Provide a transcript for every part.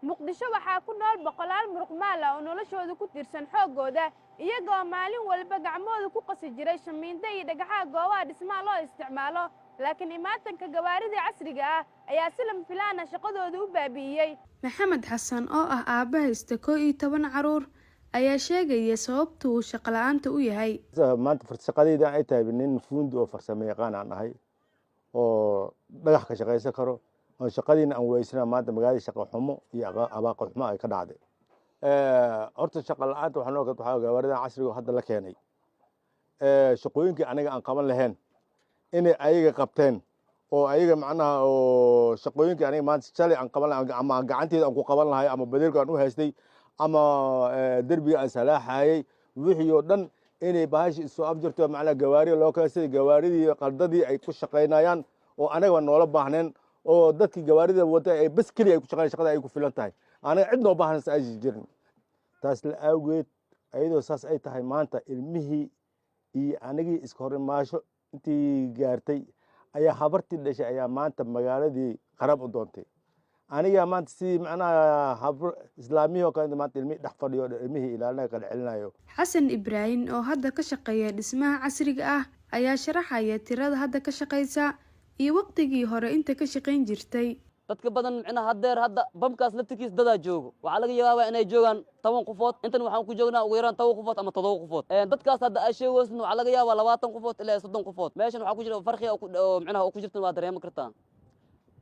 muqdisho waxaa ku nool boqolaal muruqmaal ah oo noloshooda ku tiirsan xoogooda iyagoo maalin walba gacmooda ku qasi jiray shamiinta iyo dhagaxaha goobaha dhismaha loo isticmaalo laakiin imaatanka gawaarida casriga ah ayaa si lama filaan ah shaqadooda u baabi'iyey. Maxamed xasan oo ah aabba haysta 11 caruur ayaa sheegaya sababta uu shaqo la'aanta u yahay. maanta shaqadayda ay tahay nin fuundi oo farsamo yaqaan aan ahay oo dhagax ka shaqaysan karo oo shaqadiina aan weysana maanta magaalada shaqo xumo iyo abaaqo xumo ay ka dhacday. horta shaqo la'aanta waxaa gawaarida casriga hadda la keenay shaqooyinkii aniga aan qaban lahayn inay ayaga qabteen oo ayaga macnaha oo shaqooyinkii aniga maanta shalay aan qaban lahay ama gacanteeda aan ku qaban lahay ama badeelka aan u haystay ama derbiga aan salaaxayay wixii oo dhan inay bahashi soo abjirto macnaha gawaari loo kala sida gawaaridii qaldadii ay ku shaqaynayaan oo anaga noola baahneen oo dadkii gawaarida wada ay bas kaliya ay ku shaqaynayaan shaqada ay ku filan tahay anaga cid noo baahan ay jirin taas la awgeed ayadoo saas ay tahay maanta ilmihii iyo anigii iska hor imaasho intii gaartay ayaa habartii dhashay ayaa maanta magaaladii qarab u doontay aniga maanta si macnaha habar islaamiyo oo kale maanta ilmihii dhex fadhiyo ilmihii ilaalinayo kala celinayo. Xasan Ibraahin oo hadda ka shaqeeya dhismaha casriga ah ayaa sharaxaya tirada hadda ka shaqeysa iyo waqtigii hore inta ka shaqeyn jirtay. dadka badan micnaha hadda bamkaas laftigiis dadaa joogo waxaa laga yaabaa inay joogaan 10 qofood intan waxaan ku joognaa ugu yaraan 10 qofood ama 7 qofood dadkaas hadda ay sheegaysan waxaa laga yaabaa 20 qofood ilaa 30 qofood meeshan waxaa ku jira farqi oo micnaha ku jirtan waa dareemi kartaa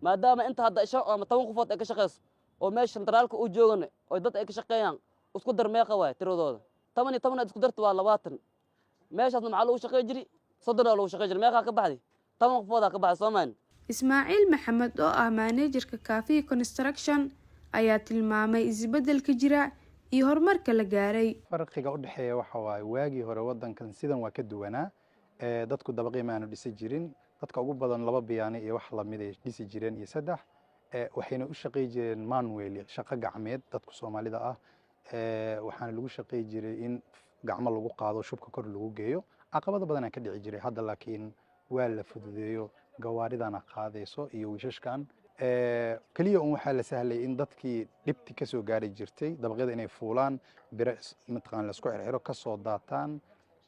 maadaama inta hadda ama 10 qofood ay ka shaqeyso oo meesha centraalka u joogan oo dad ay ka shaqeeyaan isku dar meeqa waay tiradooda 10 isku darto waa 20 meeshaasna maxaa lagu shaqeey jiri 30 lagu shaqeey jiri meeqa ka baxday 10 qofood ka baxay Soomaaliya. Ismaaciil Maxamed oo ah managerka Kaafi Construction ayaa tilmaamay isbeddelka jira iyo horumarka la gaaray. farqiga u dhaxeeya waxa waaye waagii hore wadankan sidan waa ka duwanaa dadku dabaqii ma aanu dhisi jirin dadka ugu badan 2 biyaani iyo wax la mid ah dhisi jireen iyo 3 waxayna u shaqeey jireen manually shaqo gacmeed dadku Soomaalida ah waxaana lagu shaqeey jiray in gacmo lagu qaado shubka kor lagu geeyo caqabado badan ka dhici jiray hadda laakiin waa la fududeeyo gawaaridana qaadayso iyo wiishashkan kaliya waxa la sahlay in dadkii dhibti ka soo gaari jirtay dabaqyada inay fuulaan bir matqaan la isku xirxiro ka soo daataan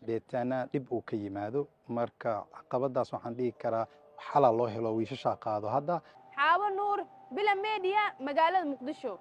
deetana dib uu ka yimaado marka caqabadaas waxaan dhigi karaa xalal loo helo wiishasha qaado hadda. Xaawo Nuur bila media magaalada Muqdisho.